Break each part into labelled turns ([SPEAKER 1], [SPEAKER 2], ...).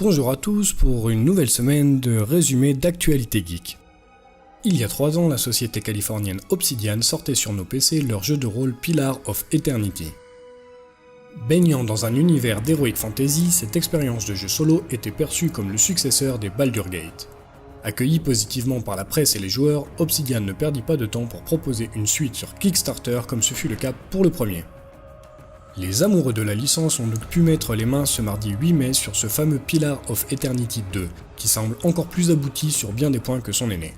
[SPEAKER 1] Bonjour à tous pour une nouvelle semaine de résumé d'actualité geek. Il y a 3 ans, la société californienne Obsidian sortait sur nos PC leur jeu de rôle Pillars of Eternity. Baignant dans un univers d'heroic fantasy, cette expérience de jeu solo était perçue comme le successeur des Baldur's Gate. Accueilli positivement par la presse et les joueurs, Obsidian ne perdit pas de temps pour proposer une suite sur Kickstarter comme ce fut le cas pour le premier. Les amoureux de la licence ont donc pu mettre les mains ce mardi 8 mai sur ce fameux Pillars of Eternity 2, qui semble encore plus abouti sur bien des points que son aîné.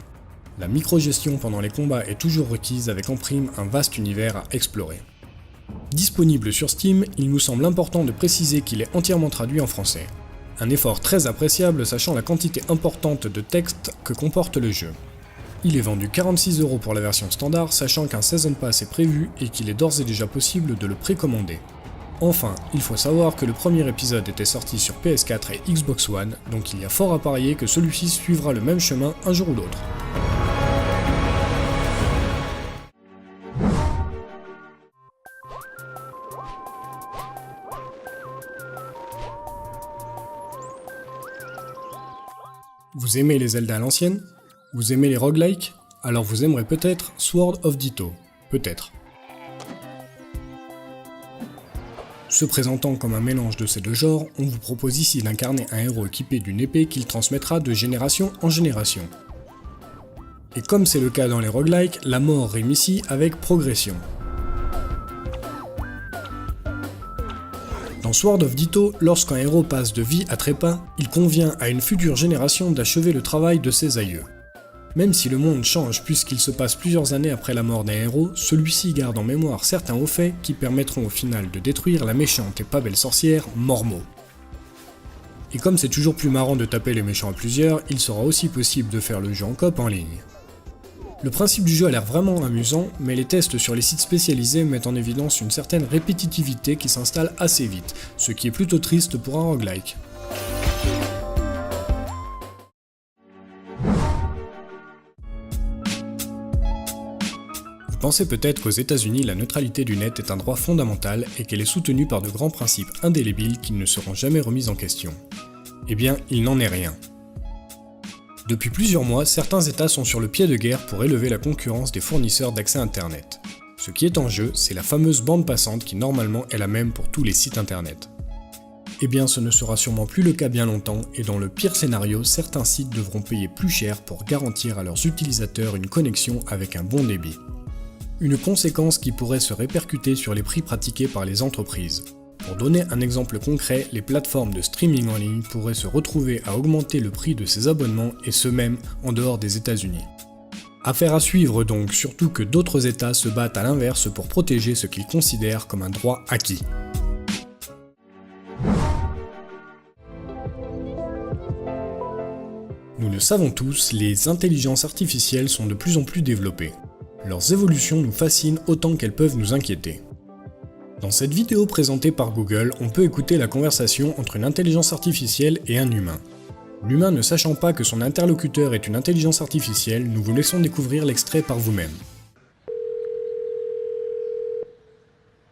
[SPEAKER 1] La microgestion pendant les combats est toujours requise avec en prime un vaste univers à explorer. Disponible sur Steam, il nous semble important de préciser qu'il est entièrement traduit en français. Un effort très appréciable sachant la quantité importante de texte que comporte le jeu. Il est vendu 46€ pour la version standard, sachant qu'un Season Pass est prévu et qu'il est d'ores et déjà possible de le précommander. Enfin, il faut savoir que le premier épisode était sorti sur PS4 et Xbox One, donc il y a fort à parier que celui-ci suivra le même chemin un jour ou l'autre. Vous aimez les Zelda à l'ancienne ? Vous aimez les roguelikes ? Alors vous aimerez peut-être Sword of Ditto. Peut-être. Se présentant comme un mélange de ces deux genres, on vous propose ici d'incarner un héros équipé d'une épée qu'il transmettra de génération en génération. Et comme c'est le cas dans les roguelikes, la mort rime ici avec progression. Dans Sword of Ditto, lorsqu'un héros passe de vie à trépas, il convient à une future génération d'achever le travail de ses aïeux. Même si le monde change puisqu'il se passe plusieurs années après la mort d'un héros, celui-ci garde en mémoire certains hauts faits qui permettront au final de détruire la méchante et pas belle sorcière Mormo. Et comme c'est toujours plus marrant de taper les méchants à plusieurs, il sera aussi possible de faire le jeu en coop en ligne. Le principe du jeu a l'air vraiment amusant, mais les tests sur les sites spécialisés mettent en évidence une certaine répétitivité qui s'installe assez vite, ce qui est plutôt triste pour un roguelike. Vous pensez peut-être qu'aux États-Unis la neutralité du net est un droit fondamental et qu'elle est soutenue par de grands principes indélébiles qui ne seront jamais remis en question. Eh bien, il n'en est rien. Depuis plusieurs mois, certains États sont sur le pied de guerre pour élever la concurrence des fournisseurs d'accès Internet. Ce qui est en jeu, c'est la fameuse bande passante qui normalement est la même pour tous les sites Internet. Eh bien, ce ne sera sûrement plus le cas bien longtemps, et dans le pire scénario, certains sites devront payer plus cher pour garantir à leurs utilisateurs une connexion avec un bon débit. Une conséquence qui pourrait se répercuter sur les prix pratiqués par les entreprises. Pour donner un exemple concret, les plateformes de streaming en ligne pourraient se retrouver à augmenter le prix de ces abonnements et ce même en dehors des États-Unis. Affaire à suivre donc, surtout que d'autres États se battent à l'inverse pour protéger ce qu'ils considèrent comme un droit acquis. Nous le savons tous, les intelligences artificielles sont de plus en plus développées. Leurs évolutions nous fascinent autant qu'elles peuvent nous inquiéter. Dans cette vidéo présentée par Google, on peut écouter la conversation entre une intelligence artificielle et un humain. L'humain ne sachant pas que son interlocuteur est une intelligence artificielle, nous vous laissons découvrir l'extrait par vous-même.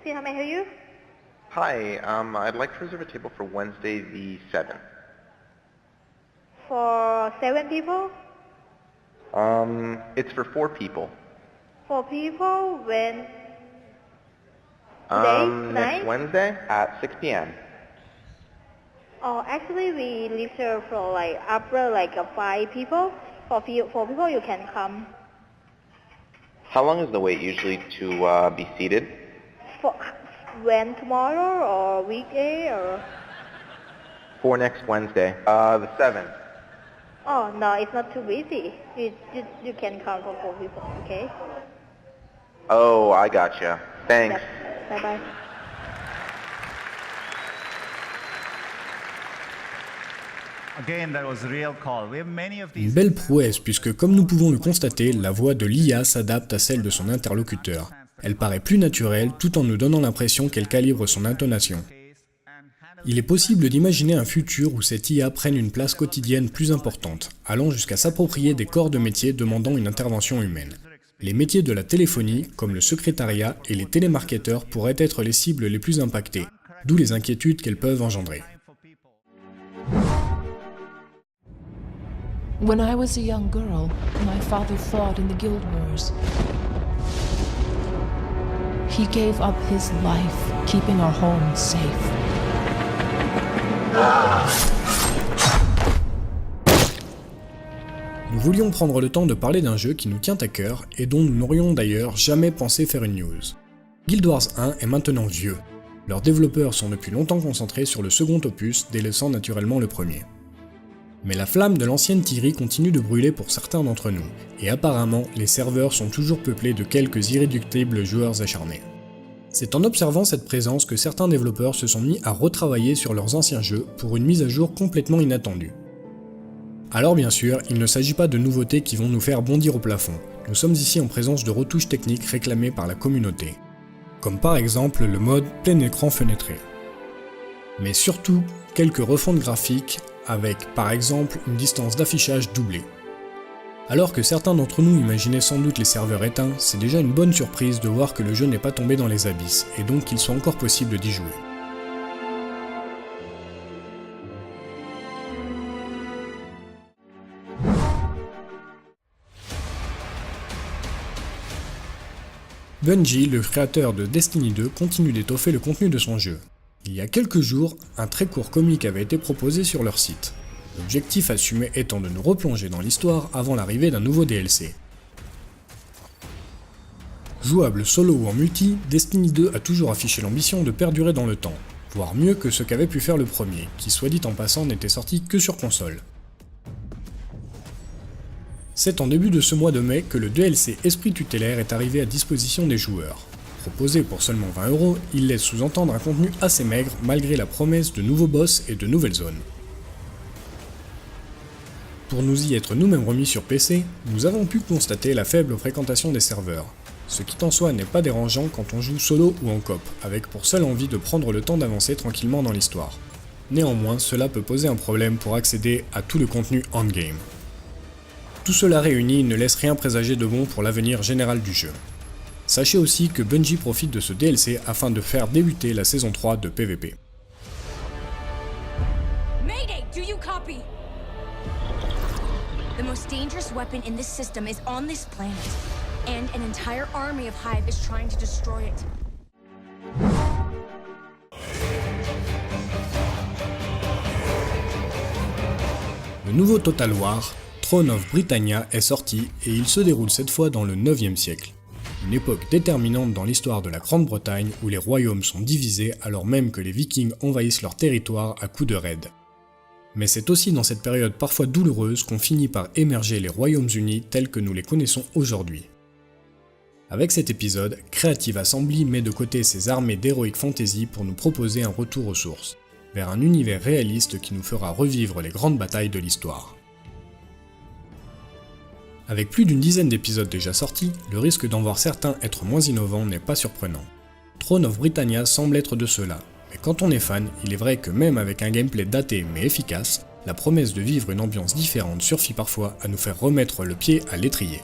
[SPEAKER 2] How may I help you?
[SPEAKER 3] Hi, I'd like to reserve a table for Wednesday the 7th.
[SPEAKER 2] For 7 people?
[SPEAKER 3] It's for 4 people.
[SPEAKER 2] 4 people? When? Today?
[SPEAKER 3] Next
[SPEAKER 2] Tonight?
[SPEAKER 3] Wednesday at 6 p.m.
[SPEAKER 2] Oh, actually we reserve for after 5 people. For 4 people you can come.
[SPEAKER 3] How long is the wait usually to be seated?
[SPEAKER 2] For when, tomorrow or weekday or?
[SPEAKER 3] For next Wednesday, the 7th.
[SPEAKER 2] Oh no, it's not too busy. You can come for 4 people, okay?
[SPEAKER 3] Oh, I gotcha. Thanks.
[SPEAKER 2] Yep. Bye bye.
[SPEAKER 1] Une belle prouesse puisque comme nous pouvons le constater, la voix de l'IA s'adapte à celle de son interlocuteur. Elle paraît plus naturelle tout en nous donnant l'impression qu'elle calibre son intonation. Il est possible d'imaginer un futur où cette IA prenne une place quotidienne plus importante, allant jusqu'à s'approprier des corps de métier demandant une intervention humaine. Les métiers de la téléphonie, comme le secrétariat et les télémarketeurs pourraient être les cibles les plus impactées, d'où les inquiétudes qu'elles peuvent engendrer.
[SPEAKER 4] When I was a young girl, my father fought in the Guild Wars. He gave up his life, keeping our home safe.
[SPEAKER 1] Nous voulions prendre le temps de parler d'un jeu qui nous tient à cœur et dont nous n'aurions d'ailleurs jamais pensé faire une news. Guild Wars 1 est maintenant vieux. Leurs développeurs sont depuis longtemps concentrés sur le second opus, délaissant naturellement le premier. Mais la flamme de l'ancienne Thierry continue de brûler pour certains d'entre nous, et apparemment les serveurs sont toujours peuplés de quelques irréductibles joueurs acharnés. C'est en observant cette présence que certains développeurs se sont mis à retravailler sur leurs anciens jeux pour une mise à jour complètement inattendue. Alors bien sûr, il ne s'agit pas de nouveautés qui vont nous faire bondir au plafond, nous sommes ici en présence de retouches techniques réclamées par la communauté, comme par exemple le mode plein écran fenêtré. Mais surtout, quelques refontes graphiques avec par exemple une distance d'affichage doublée. Alors que certains d'entre nous imaginaient sans doute les serveurs éteints, c'est déjà une bonne surprise de voir que le jeu n'est pas tombé dans les abysses, et donc qu'il soit encore possible d'y jouer. Bungie, le créateur de Destiny 2, continue d'étoffer le contenu de son jeu. Il y a quelques jours, un très court comic avait été proposé sur leur site. L'objectif assumé étant de nous replonger dans l'histoire avant l'arrivée d'un nouveau DLC. Jouable solo ou en multi, Destiny 2 a toujours affiché l'ambition de perdurer dans le temps, voire mieux que ce qu'avait pu faire le premier, qui soit dit en passant n'était sorti que sur console. C'est en début de ce mois de mai que le DLC Esprit Tutélaire est arrivé à disposition des joueurs. Proposé pour seulement 20€, il laisse sous-entendre un contenu assez maigre malgré la promesse de nouveaux boss et de nouvelles zones. Pour nous y être nous-mêmes remis sur PC, nous avons pu constater la faible fréquentation des serveurs, ce qui en soi n'est pas dérangeant quand on joue solo ou en coop, avec pour seule envie de prendre le temps d'avancer tranquillement dans l'histoire. Néanmoins, cela peut poser un problème pour accéder à tout le contenu endgame. Tout cela réuni ne laisse rien présager de bon pour l'avenir général du jeu. Sachez aussi que Bungie profite de ce DLC afin de faire débuter la saison 3 de PvP.
[SPEAKER 5] Mayday, do you copy? The most dangerous weapon in this system is on this planet, and an entire army of Hive is trying to destroy it.
[SPEAKER 1] Le nouveau Total War, Throne of Britannia, est sorti et il se déroule cette fois dans le 9e siècle. Une époque déterminante dans l'histoire de la Grande-Bretagne où les royaumes sont divisés alors même que les Vikings envahissent leur territoire à coups de raids. Mais c'est aussi dans cette période parfois douloureuse qu'on finit par émerger les Royaumes-Unis tels que nous les connaissons aujourd'hui. Avec cet épisode, Creative Assembly met de côté ses armées d'Heroic Fantasy pour nous proposer un retour aux sources, vers un univers réaliste qui nous fera revivre les grandes batailles de l'histoire. Avec plus d'une dizaine d'épisodes déjà sortis, le risque d'en voir certains être moins innovants n'est pas surprenant. Throne of Britannia semble être de ceux-là, mais quand on est fan, il est vrai que même avec un gameplay daté mais efficace, la promesse de vivre une ambiance différente suffit parfois à nous faire remettre le pied à l'étrier.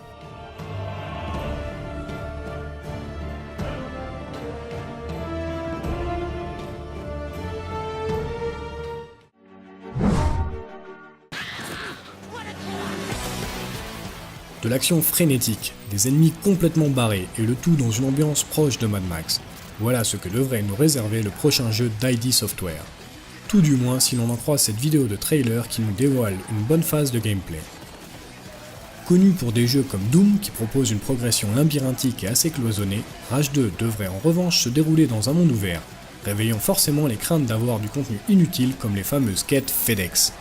[SPEAKER 1] De l'action frénétique, des ennemis complètement barrés et le tout dans une ambiance proche de Mad Max. Voilà ce que devrait nous réserver le prochain jeu d'ID Software. Tout du moins si l'on en croit cette vidéo de trailer qui nous dévoile une bonne phase de gameplay. Connu pour des jeux comme Doom qui propose une progression labyrinthique et assez cloisonnée, Rage 2 devrait en revanche se dérouler dans un monde ouvert, réveillant forcément les craintes d'avoir du contenu inutile comme les fameuses quêtes FedEx.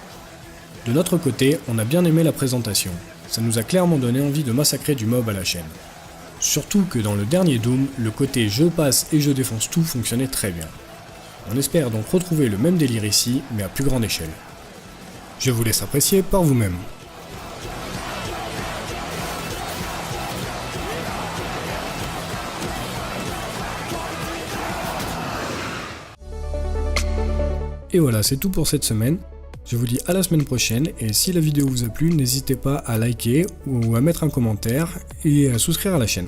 [SPEAKER 1] De notre côté, on a bien aimé la présentation. Ça nous a clairement donné envie de massacrer du mob à la chaîne. Surtout que dans le dernier Doom, le côté je passe et je défonce tout fonctionnait très bien. On espère donc retrouver le même délire ici, mais à plus grande échelle. Je vous laisse apprécier par vous-même. Et voilà, c'est tout pour cette semaine. Je vous dis à la semaine prochaine et si la vidéo vous a plu, n'hésitez pas à liker ou à mettre un commentaire et à souscrire à la chaîne.